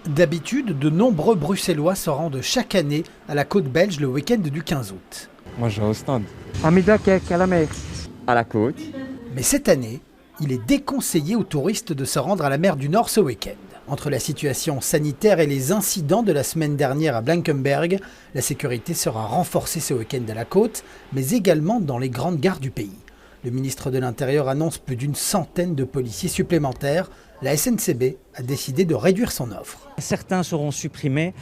D'habitude, de nombreux Bruxellois se rendent chaque année à la côte belge le week-end du 15 août. Moi, je vais au stand. À Middelkerk, à la mer. À la côte. Mais cette année, il est déconseillé aux touristes de se rendre à la mer du Nord ce week-end. Entre la situation sanitaire et les incidents de la semaine dernière à Blankenberg, la sécurité sera renforcée ce week-end à la côte, mais également dans les grandes gares du pays. Le ministre de l'Intérieur annonce plus d'une centaine de policiers supplémentaires. La SNCB a décidé de réduire son offre. Certains seront supprimés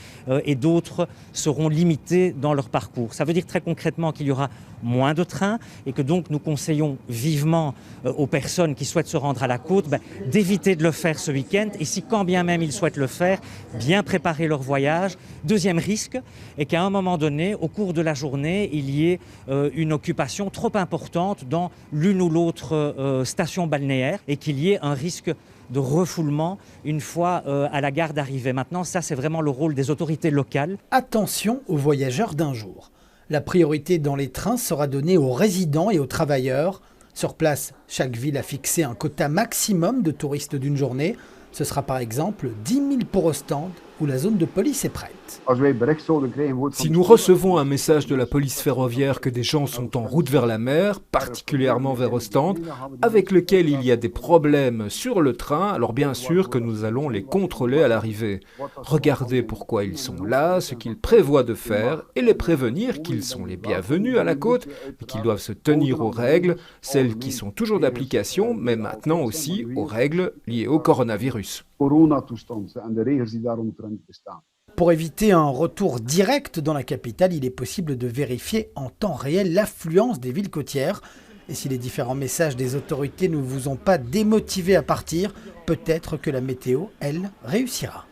et d'autres seront limités dans leur parcours. Ça veut dire très concrètement qu'il y aura moins de trains et que donc nous conseillons vivement aux personnes qui souhaitent se rendre à la côte d'éviter de le faire ce week-end et si quand bien même ils souhaitent le faire, bien préparer leur voyage. Deuxième risque est qu'à un moment donné, au cours de la journée, il y ait une occupation trop importante dans l'une ou l'autre station balnéaire et qu'il y ait un risque de refoulement une fois à la gare d'arrivée. Maintenant, ça, c'est vraiment le rôle des autorités locales. Attention aux voyageurs d'un jour. La priorité dans les trains sera donnée aux résidents et aux travailleurs. Sur place, chaque ville a fixé un quota maximum de touristes d'une journée. Ce sera par exemple 10 000 pour Ostende, où la zone de police est prête. Si nous recevons un message de la police ferroviaire que des gens sont en route vers la mer, particulièrement vers Ostende, avec lequel il y a des problèmes sur le train, alors bien sûr que nous allons les contrôler à l'arrivée. Regarder pourquoi ils sont là, ce qu'ils prévoient de faire et les prévenir qu'ils sont les bienvenus à la côte, mais qu'ils doivent se tenir aux règles, celles qui sont toujours d'application, mais maintenant aussi aux règles liées au coronavirus. Pour éviter un retour direct dans la capitale, il est possible de vérifier en temps réel l'affluence des villes côtières. Et si les différents messages des autorités ne vous ont pas démotivé à partir, peut-être que la météo, elle, réussira.